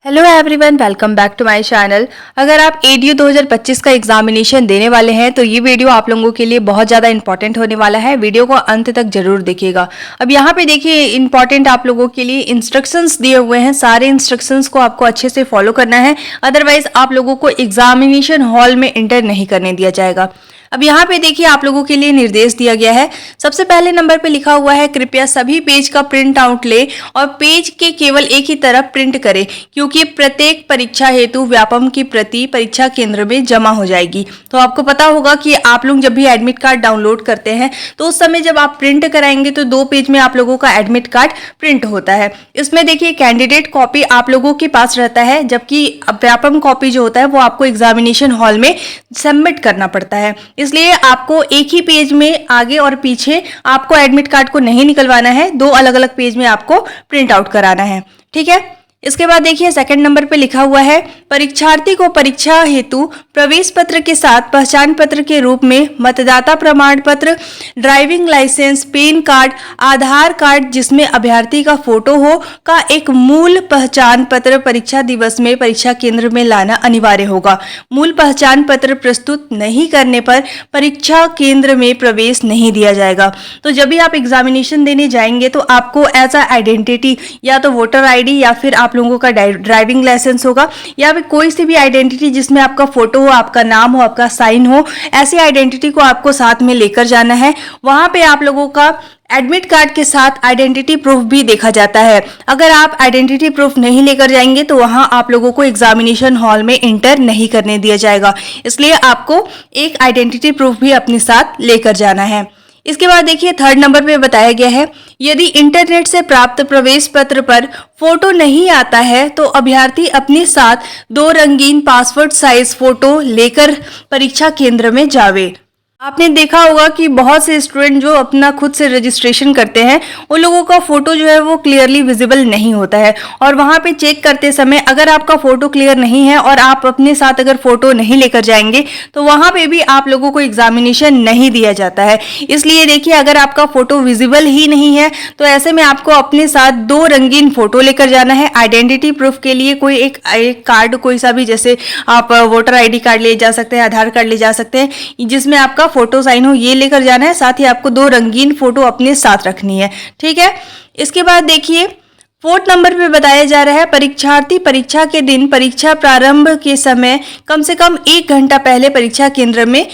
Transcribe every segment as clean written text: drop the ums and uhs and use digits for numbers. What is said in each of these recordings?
Hello everyone, welcome back to my channel. अगर आप एडीयू 2025 का एग्जामिनेशन देने वाले हैं तो ये वीडियो आप लोगों के लिए बहुत ज़्यादा इंपॉर्टेंट होने वाला है। वीडियो को अंत तक जरूर देखिएगा। अब यहाँ पे देखिए, इंपॉर्टेंट आप लोगों के लिए इंस्ट्रक्शंस दिए हुए हैं। सारे इंस्ट्रक्शंस को आपको अच्छे से फॉलो करना है, अदरवाइज आप लोगों को एग्जामिनेशन हॉल में एंटर नहीं करने दिया जाएगा। अब यहाँ पे देखिए, आप लोगों के लिए निर्देश दिया गया है। सबसे पहले नंबर पे लिखा हुआ है, कृपया सभी पेज का प्रिंट आउट ले और पेज के केवल एक ही तरफ प्रिंट करें, क्योंकि प्रत्येक परीक्षा हेतु व्यापम की प्रति परीक्षा केंद्र में जमा हो जाएगी। तो आपको पता होगा कि आप लोग जब भी एडमिट कार्ड डाउनलोड करते हैं तो उस समय जब आप प्रिंट कराएंगे तो 2 पेज में आप लोगों का एडमिट कार्ड प्रिंट होता है। इसमें देखिए, कैंडिडेट कॉपी आप लोगों के पास रहता है, जबकि व्यापम कॉपी जो होता है वो आपको एग्जामिनेशन हॉल में सबमिट करना पड़ता है। इसलिए आपको एक ही पेज में आगे और पीछे आपको एडमिट कार्ड को नहीं निकलवाना है, 2 अलग अलग पेज में आपको प्रिंट आउट कराना है। ठीक है। इसके बाद देखिए, सेकंड नंबर पे लिखा हुआ है, परीक्षार्थी को परीक्षा हेतु प्रवेश पत्र के साथ पहचान पत्र के रूप में मतदाता प्रमाण पत्र, ड्राइविंग लाइसेंस, पैन कार्ड, आधार कार्ड जिसमें अभ्यर्थी का फोटो हो का एक मूल पहचान पत्र परीक्षा दिवस में परीक्षा केंद्र में लाना अनिवार्य होगा। मूल पहचान पत्र प्रस्तुत नहीं करने पर परीक्षा केंद्र में प्रवेश नहीं दिया जाएगा। तो जब भी आप एग्जामिनेशन देने जाएंगे तो आपको एज अ आइडेंटिटी या तो वोटर आईडी या फिर आप लोगों का ड्राइविंग लाइसेंस होगा, या फिर कोई सी भी आइडेंटिटी जिसमें आपका फोटो हो, आपका नाम हो, आपका साइन हो, ऐसी आइडेंटिटी को आपको साथ में लेकर जाना है। वहां पे आप लोगों का एडमिट कार्ड के साथ आइडेंटिटी प्रूफ भी देखा जाता है। अगर आप आइडेंटिटी प्रूफ नहीं लेकर जाएंगे तो वहां आप लोगों को एग्जामिनेशन हॉल में एंटर नहीं करने दिया जाएगा। इसलिए आपको एक आइडेंटिटी प्रूफ भी अपने साथ लेकर जाना है। इसके बाद देखिए, थर्ड नंबर पे बताया गया है, यदि इंटरनेट से प्राप्त प्रवेश पत्र पर फोटो नहीं आता है तो अभ्यर्थी अपने साथ 2 रंगीन पासपोर्ट साइज फोटो लेकर परीक्षा केंद्र में जावे। आपने देखा होगा कि बहुत से स्टूडेंट जो अपना खुद से रजिस्ट्रेशन करते हैं उन लोगों का फोटो जो है वो क्लियरली विजिबल नहीं होता है, और वहां पे चेक करते समय अगर आपका फोटो क्लियर नहीं है और आप अपने साथ अगर फोटो नहीं लेकर जाएंगे तो वहां पे भी आप लोगों को एग्जामिनेशन नहीं दिया जाता है। इसलिए देखिए, अगर आपका फोटो विजिबल ही नहीं है तो ऐसे में आपको अपने साथ 2 रंगीन फोटो लेकर जाना है। आइडेंटिटी प्रूफ के लिए कोई एक कार्ड, कोई सा भी, जैसे आप वोटर ID कार्ड ले जा सकते हैं, आधार कार्ड ले जा सकते हैं जिसमें आपका फोटो साइन हो, ये लेकर जाना है। साथ ही आपको 2 रंगीन फोटो अपने साथ रखनी है। ठीक है। इसके बाद देखिए, 4th नंबर पे बताया जा रहा है, परीक्षार्थी परीक्षा के दिन परीक्षा प्रारंभ के समय कम से कम 1 घंटा पहले परीक्षा केंद्र में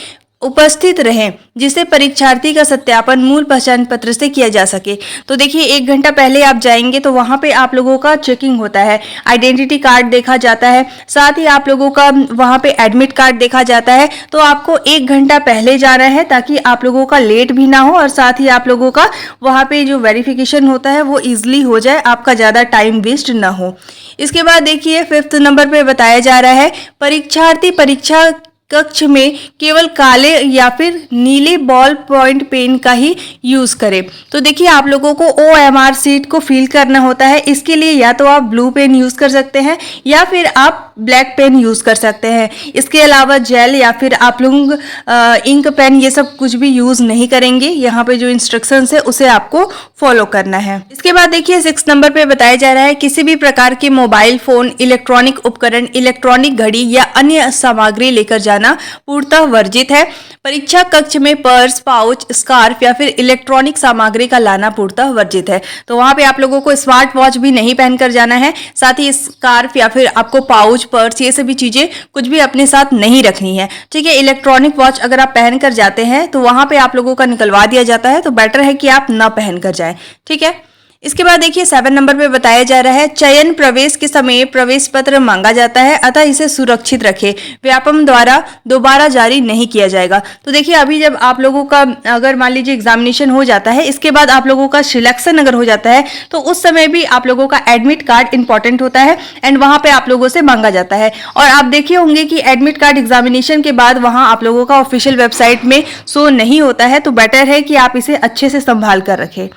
उपस्थित रहें, जिससे परीक्षार्थी का सत्यापन मूल पहचान पत्र से किया जा सके। तो देखिए, 1 घंटा पहले आप जाएंगे तो वहां पे आप लोगों का चेकिंग होता है, आइडेंटिटी कार्ड देखा जाता है, साथ ही आप लोगों का वहां पे एडमिट कार्ड देखा जाता है। तो आपको 1 घंटा पहले जाना है ताकि आप लोगों का लेट भी ना हो, और साथ ही आप लोगों का वहां पे जो वेरिफिकेशन होता है वो इजिली हो जाए, आपका ज्यादा टाइम वेस्ट ना हो। इसके बाद देखिए, 5th नंबर पे बताया जा रहा है, परीक्षार्थी परीक्षा कक्ष में केवल काले या फिर नीले बॉल पॉइंट पेन का ही यूज करें। तो देखिए, आप लोगों को OMR सीट को फिल करना होता है। इसके लिए या तो आप ब्लू पेन यूज कर सकते हैं या फिर आप ब्लैक पेन यूज कर सकते हैं। इसके अलावा जेल या फिर आप लोग इंक पेन, ये सब कुछ भी यूज नहीं करेंगे। यहाँ पे जो इंस्ट्रक्शंस है उसे आपको फॉलो करना है। इसके बाद देखिए, 6 नंबर पे बताया जा रहा है, किसी भी प्रकार के मोबाइल फोन, इलेक्ट्रॉनिक उपकरण, इलेक्ट्रॉनिक घड़ी या अन्य सामग्री लेकर जाना पूर्णतः वर्जित है। परीक्षा कक्ष में पर्स, पाउच, स्कार्फ या फिर इलेक्ट्रॉनिक सामग्री का लाना पूर्णतः वर्जित है। तो वहां पे आप लोगों को स्मार्ट वॉच भी नहीं पहनकर जाना है, साथ ही स्कार्फ या फिर आपको पाउच, पर्स, ये सभी चीजें कुछ भी अपने साथ नहीं रखनी है। ठीक है। इलेक्ट्रॉनिक वॉच अगर आप पहन कर जाते हैं तो वहां पे आप लोगों का निकलवा दिया जाता है, तो बेटर है कि आप ना पहन कर जाएं। ठीक है। इसके बाद देखिए, 7 नंबर पे बताया जा रहा है, चयन प्रवेश के समय प्रवेश पत्र मांगा जाता है, अतः इसे सुरक्षित रखें, व्यापम द्वारा दोबारा जारी नहीं किया जाएगा। तो देखिए, अभी जब आप लोगों का अगर मान लीजिए एग्जामिनेशन हो जाता है, इसके बाद आप लोगों का सिलेक्शन अगर हो जाता है तो उस समय भी आप लोगों का एडमिट कार्ड इंपॉर्टेंट होता है एंड वहां पे आप लोगों से मांगा जाता है। और आप देखे होंगे कि एडमिट कार्ड एग्जामिनेशन के बाद वहां आप लोगों का ऑफिशियल वेबसाइट में शो नहीं होता है, तो बेटर है कि आप इसे अच्छे से संभाल कर रखें।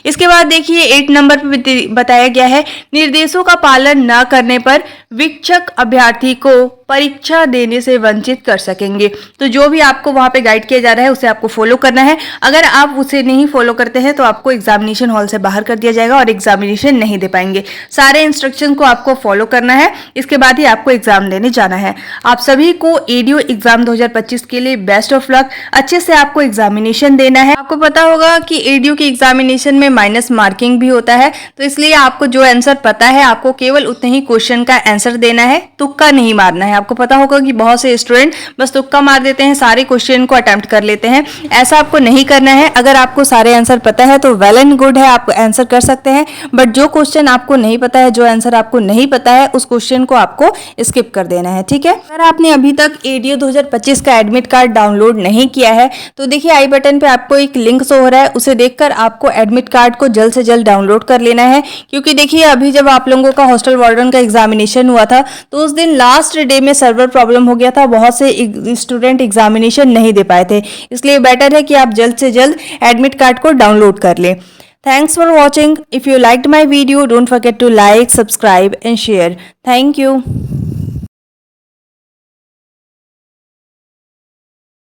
इसके बाद देखिए 8 नंबर पे बताया गया है, निर्देशों का पालन न करने पर विक्षक अभ्यर्थी को परीक्षा देने से वंचित कर सकेंगे। तो जो भी आपको वहां पे गाइड किया जा रहा है उसे आपको फॉलो करना है। अगर आप उसे नहीं फॉलो करते हैं तो आपको एग्जामिनेशन हॉल से बाहर कर दिया जाएगा और एग्जामिनेशन नहीं दे पाएंगे। सारे इंस्ट्रक्शन को आपको फॉलो करना है, इसके बाद ही आपको एग्जाम देने जाना है। आप सभी को एडीओ एग्जाम 2025 के लिए बेस्ट ऑफ लक। अच्छे से आपको एग्जामिनेशन देना है। आपको पता होगा कि एडीओ के एग्जामिनेशन में माइनस मार्किंग भी होता है, तो इसलिए आपको जो आंसर पता है आपको केवल उतने ही क्वेश्चन का आंसर देना है, तुक्का नहीं मारना है। आपको पता होगा कि बहुत से स्टूडेंट बस तुक्का मार देते हैं, सारे क्वेश्चन को अटेम्प्ट कर लेते हैं। ऐसा आपको नहीं करना है। अगर आपको सारे आंसर पता है तो वेल एंड गुड है, आप आंसर कर सकते हैं। बट जो क्वेश्चन आपको नहीं पता है, जो आंसर आपको नहीं पता है, उस क्वेश्चन को आपको स्किप कर देना है, ठीक है। अगर आपने अभी तक एडीओ 2025 का एडमिट कार्ड डाउनलोड नहीं किया है तो देखिए आई बटन पे आपको एक लिंक शो हो रहा है, उसे देखकर आपको एडमिट कार्ड को जल्द से जल्द डाउनलोड कर लेना है। क्योंकि देखिए अभी जब आप लोगों का हॉस्टल वार्डन का एग्जामिनेशन हुआ था तो उस दिन लास्ट डे में सर्वर प्रॉब्लम हो गया था, बहुत से स्टूडेंट एग्जामिनेशन नहीं दे पाए थे। इसलिए बेटर है कि आप जल्द से जल्द एडमिट कार्ड को डाउनलोड कर लें। Thanks for watching. If you liked my video, don't forget to like, subscribe and share. Thank you.